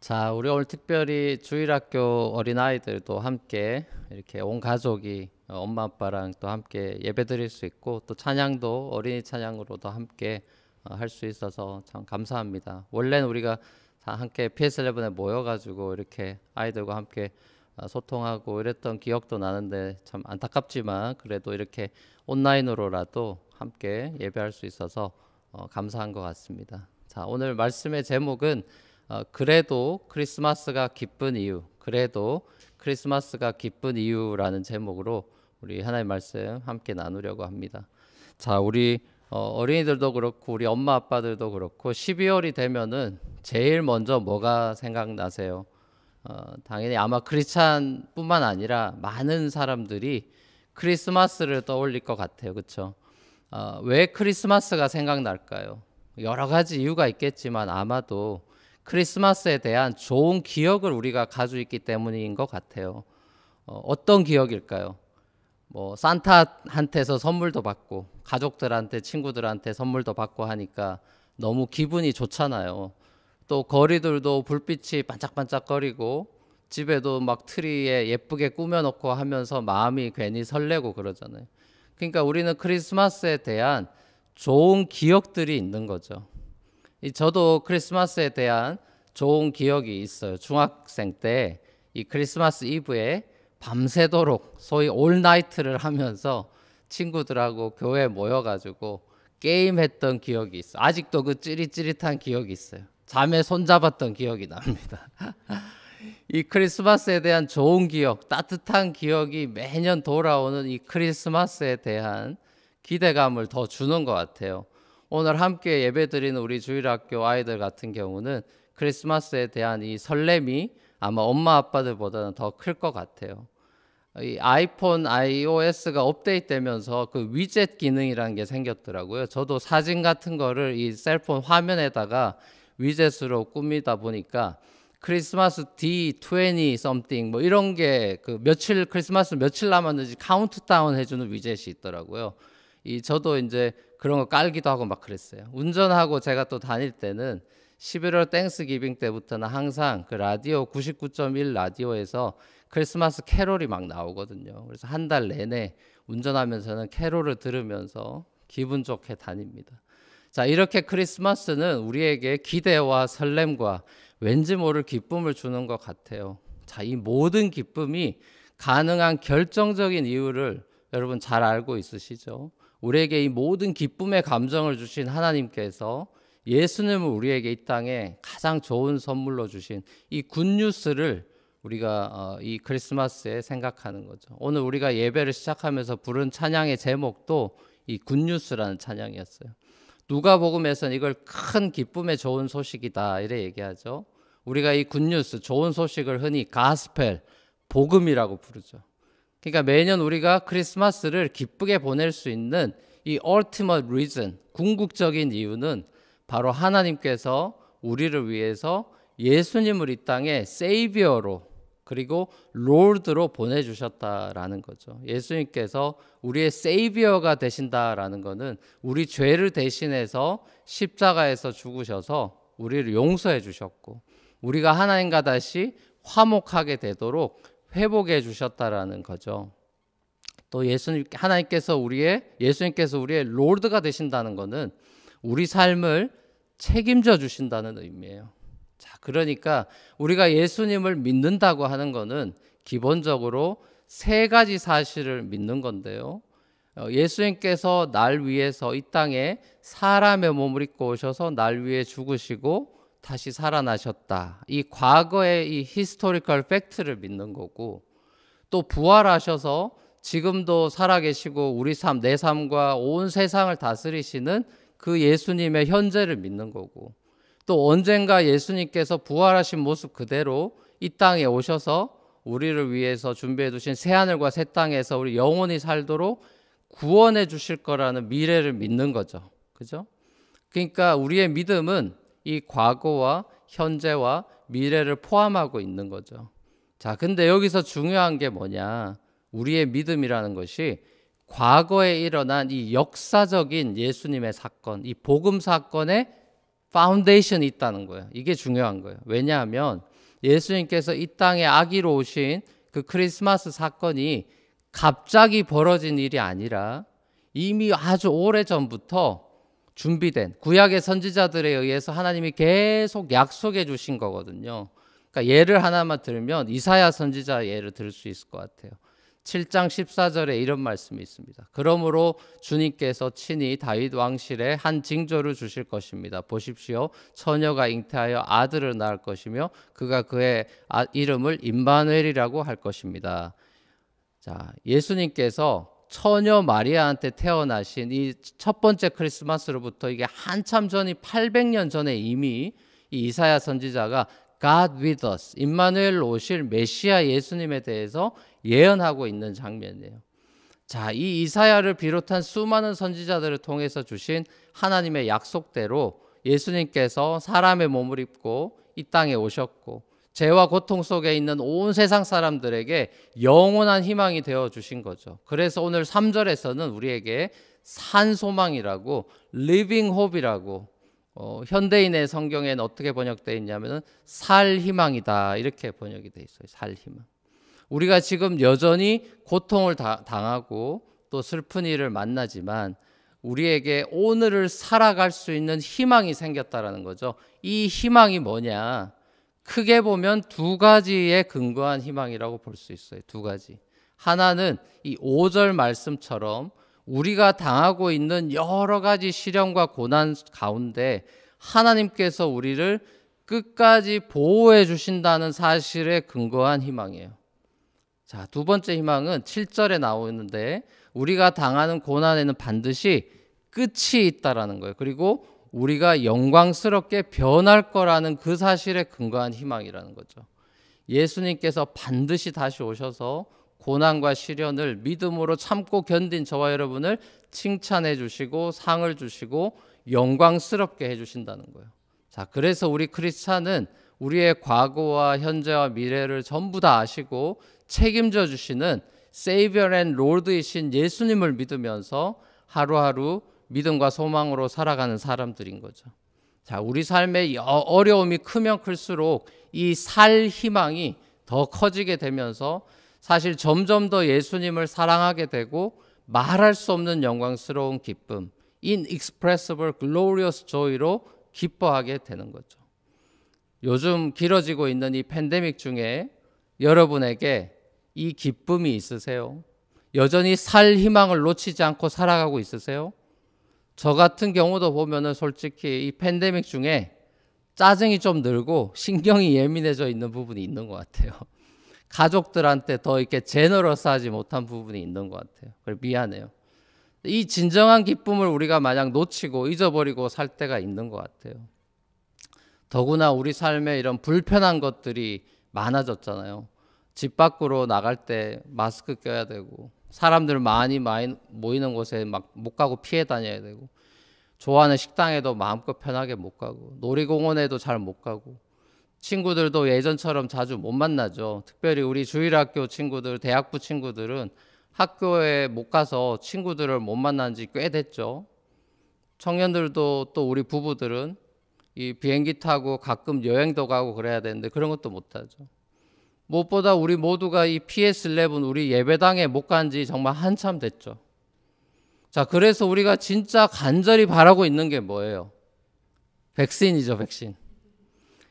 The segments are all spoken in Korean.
자, 우리 오늘 특별히 주일학교 어린아이들도 함께 이렇게 온 가족이 엄마 아빠랑 또 함께 예배 드릴 수 있고 또 찬양도 어린이 찬양으로도 함께 할 수 있어서 참 감사합니다. 원래는 우리가 다 함께 PS11에 모여가지고 이렇게 아이들과 함께 소통하고 이랬던 기억도 나는데 참 안타깝지만 그래도 이렇게 온라인으로라도 함께 예배할 수 있어서 감사한 것 같습니다. 자, 오늘 말씀의 제목은 그래도 크리스마스가 기쁜 이유, 그래도 크리스마스가 기쁜 이유라는 제목으로 우리 하나님 말씀 함께 나누려고 합니다. 자, 우리 어린이들도 그렇고 우리 엄마 아빠들도 그렇고 12월이 되면은 제일 먼저 뭐가 생각나세요? 당연히 아마 크리스찬뿐만 아니라 많은 사람들이 크리스마스를 떠올릴 것 같아요. 그렇죠? 왜 크리스마스가 생각날까요? 여러 가지 이유가 있겠지만 아마도 크리스마스에 대한 좋은 기억을 우리가 가지고 있기 때문인 것 같아요. 어떤 기억일까요? 뭐 산타한테서 선물도 받고 가족들한테 친구들한테 선물도 받고 하니까 너무 기분이 좋잖아요. 또 거리들도 불빛이 반짝반짝거리고 집에도 막 트리에 예쁘게 꾸며놓고 하면서 마음이 괜히 설레고 그러잖아요. 그러니까 우리는 크리스마스에 대한 좋은 기억들이 있는 거죠. 저도 크리스마스에 대한 좋은 기억이 있어요. 중학생 때 이 크리스마스 이브에 밤새도록 소위 올나이트를 하면서 친구들하고 교회에 모여가지고 게임했던 기억이 있어요. 아직도 그 찌릿찌릿한 기억이 있어요. 잠에 손잡았던 기억이 납니다. 이 크리스마스에 대한 좋은 기억, 따뜻한 기억이 매년 돌아오는 이 크리스마스에 대한 기대감을 더 주는 것 같아요. 오늘 함께 예배드리는 우리 주일학교 아이들 같은 경우는 크리스마스에 대한 이 설렘이 아마 엄마 아빠들보다는 더 클 것 같아요. 이 아이폰 iOS가 업데이트되면서 그 위젯 기능이라는 게 생겼더라고요. 저도 사진 같은 거를 이 셀폰 화면에다가 위젯으로 꾸미다 보니까 크리스마스 D20 something 뭐 이런 게 그 며칠 크리스마스 며칠 남았는지 카운트다운 해주는 위젯이 있더라고요. 저도 이제 그런 거 깔기도 하고 막 그랬어요. 운전하고 제가 또 다닐 때는 11월 땡스기빙 때부터는 항상 그 라디오 99.1 라디오에서 크리스마스 캐롤이 막 나오거든요. 그래서 한 달 내내 운전하면서는 캐롤을 들으면서 기분 좋게 다닙니다. 자, 이렇게 크리스마스는 우리에게 기대와 설렘과 왠지 모를 기쁨을 주는 것 같아요. 자, 이 모든 기쁨이 가능한 결정적인 이유를 여러분 잘 알고 있으시죠? 우리에게 이 모든 기쁨의 감정을 주신 하나님께서 예수님을 우리에게 이 땅에 가장 좋은 선물로 주신 이 굿뉴스를 우리가 이 크리스마스에 생각하는 거죠. 오늘 우리가 예배를 시작하면서 부른 찬양의 제목도 이 굿뉴스라는 찬양이었어요. 누가복음에서는 이걸 큰 기쁨의 좋은 소식이다 이래 얘기하죠. 우리가 이 굿뉴스 좋은 소식을 흔히 가스펠 복음이라고 부르죠. 그러니까 매년 우리가 크리스마스를 기쁘게 보낼 수 있는 이 ultimate reason, 궁극적인 이유는 바로 하나님께서 우리를 위해서 예수님을 이 땅에 세이비어로 그리고 롤드로 보내주셨다라는 거죠. 예수님께서 우리의 세이비어가 되신다라는 것은 우리 죄를 대신해서 십자가에서 죽으셔서 우리를 용서해 주셨고 우리가 하나님과 다시 화목하게 되도록 회복해 주셨다라는 거죠. 또 하나님께서 예수님께서 우리의 롤드가 되신다는 것은 우리 삶을 책임져 주신다는 의미예요. 자, 그러니까 우리가 예수님을 믿는다고 하는 것은 기본적으로 세 가지 사실을 믿는 건데요. 예수님께서 날 위해서 이 땅에 사람의 몸을 입고 오셔서 날 위해 죽으시고 다시 살아나셨다. 이 과거의 이 히스토리컬 팩트를 믿는 거고 또 부활하셔서 지금도 살아계시고 우리 삶, 내 삶과 온 세상을 다스리시는 그 예수님의 현재를 믿는 거고 또 언젠가 예수님께서 부활하신 모습 그대로 이 땅에 오셔서 우리를 위해서 준비해 두신 새하늘과 새 땅에서 우리 영원히 살도록 구원해 주실 거라는 미래를 믿는 거죠. 그죠? 그러니까 우리의 믿음은 이 과거와 현재와 미래를 포함하고 있는 거죠. 자, 근데 여기서 중요한 게 뭐냐? 우리의 믿음이라는 것이 과거에 일어난 이 역사적인 예수님의 사건, 이 복음 사건의 파운데이션이 있다는 거예요. 이게 중요한 거예요. 왜냐하면 예수님께서 이 땅에 아기로 오신 그 크리스마스 사건이 갑자기 벌어진 일이 아니라 이미 아주 오래전부터 준비된 구약의 선지자들에 의해서 하나님이 계속 약속해 주신 거거든요. 그러니까 예를 하나만 들면 이사야 선지자 예를 들 수 있을 것 같아요. 7장 14절에 이런 말씀이 있습니다. 그러므로 주님께서 친히 다윗 왕실에 한 징조를 주실 것입니다. 보십시오. 처녀가 잉태하여 아들을 낳을 것이며 그가 그의 이름을 임마누엘이라고 할 것입니다. 자, 예수님께서 처녀 마리아한테 태어나신 이 첫 번째 크리스마스로부터 이게 한참 전이 800년 전에 이미 이 이사야 선지자가 God with us, 임마누엘로 오실 메시아 예수님에 대해서 예언하고 있는 장면이에요. 자, 이 이사야를 비롯한 수많은 선지자들을 통해서 주신 하나님의 약속대로 예수님께서 사람의 몸을 입고 이 땅에 오셨고 죄와 고통 속에 있는 온 세상 사람들에게 영원한 희망이 되어 주신 거죠. 그래서 오늘 3절에서는 우리에게 산 소망이라고 living hope이라고 현대인의 성경에는 어떻게 번역되어 있냐면 살 희망이다 이렇게 번역이 되어 있어요. 살 희망. 우리가 지금 여전히 고통을 당하고 또 슬픈 일을 만나지만 우리에게 오늘을 살아갈 수 있는 희망이 생겼다라는 거죠. 이 희망이 뭐냐? 크게 보면 두 가지에 근거한 희망이라고 볼 수 있어요. 두 가지. 하나는 이 5절 말씀처럼 우리가 당하고 있는 여러 가지 시련과 고난 가운데 하나님께서 우리를 끝까지 보호해 주신다는 사실에 근거한 희망이에요. 자, 두 번째 희망은 7절에 나오는데 우리가 당하는 고난에는 반드시 끝이 있다라는 거예요. 그리고 우리가 영광스럽게 변할 거라는 그 사실에 근거한 희망이라는 거죠. 예수님께서 반드시 다시 오셔서 고난과 시련을 믿음으로 참고 견딘 저와 여러분을 칭찬해 주시고 상을 주시고 영광스럽게 해 주신다는 거예요. 자, 그래서 우리 크리스찬은 우리의 과거와 현재와 미래를 전부 다 아시고 책임져 주시는 Savior and Lord이신 예수님을 믿으면서 하루하루 믿음과 소망으로 살아가는 사람들인 거죠. 자, 우리 삶의 어려움이 크면 클수록 이 살 희망이 더 커지게 되면서 사실 점점 더 예수님을 사랑하게 되고 말할 수 없는 영광스러운 기쁨, inexpressible glorious joy로 기뻐하게 되는 거죠. 요즘 길어지고 있는 이 팬데믹 중에 여러분에게 이 기쁨이 있으세요? 여전히 살 희망을 놓치지 않고 살아가고 있으세요? 저 같은 경우도 보면은 솔직히 이 팬데믹 중에 짜증이 좀 늘고 신경이 예민해져 있는 부분이 있는 것 같아요. 가족들한테 더 이렇게 제너러스하지 못한 부분이 있는 것 같아요. 그래 미안해요. 이 진정한 기쁨을 우리가 마냥 놓치고 잊어버리고 살 때가 있는 것 같아요. 더구나 우리 삶에 이런 불편한 것들이 많아졌잖아요. 집 밖으로 나갈 때 마스크 껴야 되고 사람들 많이 모이는 곳에 막 못 가고 피해 다녀야 되고 좋아하는 식당에도 마음껏 편하게 못 가고 놀이공원에도 잘 못 가고 친구들도 예전처럼 자주 못 만나죠. 특별히 우리 주일학교 친구들, 대학부 친구들은 학교에 못 가서 친구들을 못 만난 지 꽤 됐죠. 청년들도 또 우리 부부들은 이 비행기 타고 가끔 여행도 가고 그래야 되는데 그런 것도 못 하죠. 무엇보다 우리 모두가 이 PS11 우리 예배당에 못 간 지 정말 한참 됐죠. 자, 그래서 우리가 진짜 간절히 바라고 있는 게 뭐예요? 백신이죠, 백신.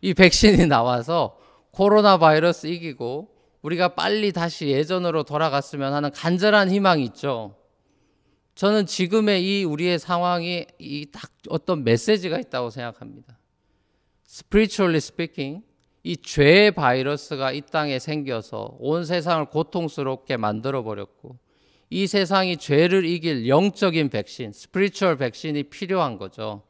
이 백신이 나와서 코로나 바이러스 이기고 우리가 빨리 다시 예전으로 돌아갔으면 하는 간절한 희망이 있죠. 저는 지금의 이 우리의 상황이 이 딱 어떤 메시지가 있다고 생각합니다. Spiritually speaking, 이 죄의 바이러스가 이 땅에 생겨서 온 세상을 고통스럽게 만들어 버렸고 이 세상이 죄를 이길 영적인 백신, 스피리추얼 백신이 필요한 거죠.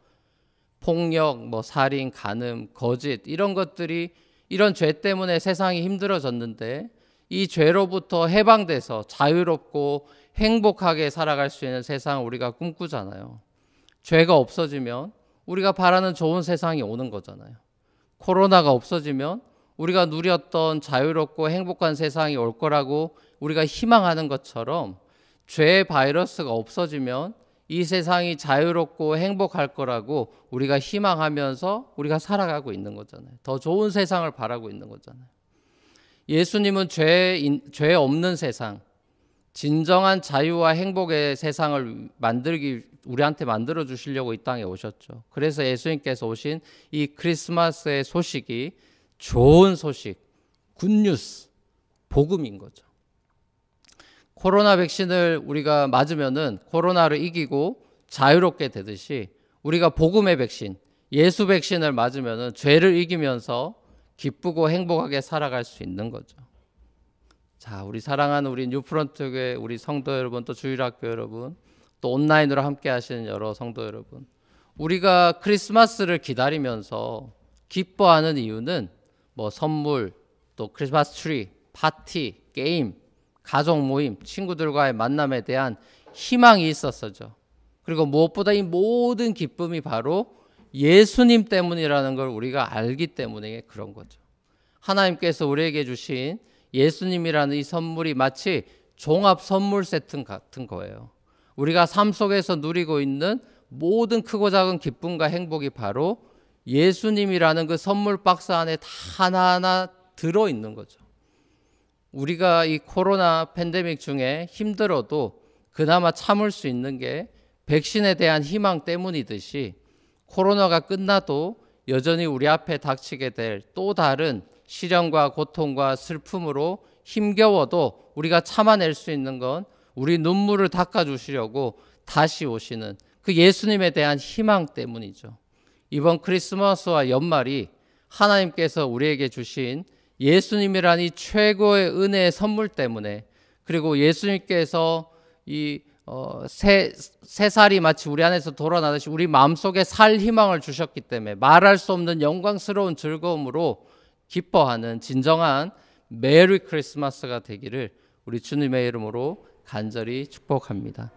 폭력, 살인, 간음, 거짓 이런 것들이 이런 죄 때문에 세상이 힘들어졌는데 이 죄로부터 해방돼서 자유롭고 행복하게 살아갈 수 있는 세상을 우리가 꿈꾸잖아요. 죄가 없어지면 우리가 바라는 좋은 세상이 오는 거잖아요. 코로나가 없어지면 우리가 누렸던 자유롭고 행복한 세상이 올 거라고 우리가 희망하는 것처럼 죄의 바이러스가 없어지면 이 세상이 자유롭고 행복할 거라고 우리가 희망하면서 우리가 살아가고 있는 거잖아요. 더 좋은 세상을 바라고 있는 거잖아요. 예수님은 죄 없는 세상, 진정한 자유와 행복의 세상을 우리한테 만들어 주시려고 이 땅에 오셨죠. 그래서 예수님께서 오신 이 크리스마스의 소식이 좋은 소식, 굿뉴스, 복음인 거죠. 코로나 백신을 우리가 맞으면은 코로나를 이기고 자유롭게 되듯이 우리가 복음의 백신, 예수 백신을 맞으면은 죄를 이기면서 기쁘고 행복하게 살아갈 수 있는 거죠. 자, 우리 사랑하는 우리 뉴프런트 교회 우리 성도 여러분, 또 주일학교 여러분, 또 온라인으로 함께 하시는 여러 성도 여러분, 우리가 크리스마스를 기다리면서 기뻐하는 이유는 뭐 선물, 또 크리스마스 트리, 파티, 게임, 가족 모임, 친구들과의 만남에 대한 희망이 있었어죠. 그리고 무엇보다 이 모든 기쁨이 바로 예수님 때문이라는 걸 우리가 알기 때문에 그런 거죠. 하나님께서 우리에게 주신 예수님이라는 이 선물이 마치 종합 선물 세트 같은 거예요. 우리가 삶 속에서 누리고 있는 모든 크고 작은 기쁨과 행복이 바로 예수님이라는 그 선물 박스 안에 다 하나하나 들어있는 거죠. 우리가 이 코로나 팬데믹 중에 힘들어도 그나마 참을 수 있는 게 백신에 대한 희망 때문이듯이 코로나가 끝나도 여전히 우리 앞에 닥치게 될 또 다른 시련과 고통과 슬픔으로 힘겨워도 우리가 참아낼 수 있는 건 우리 눈물을 닦아주시려고 다시 오시는 그 예수님에 대한 희망 때문이죠. 이번 크리스마스와 연말이 하나님께서 우리에게 주신 예수님이란 이 최고의 은혜의 선물 때문에, 그리고 예수님께서 이 새살이 마치 우리 안에서 돌아나듯이 우리 마음속에 살 희망을 주셨기 때문에 말할 수 없는 영광스러운 즐거움으로 기뻐하는 진정한 메리 크리스마스가 되기를 우리 주님의 이름으로 간절히 축복합니다.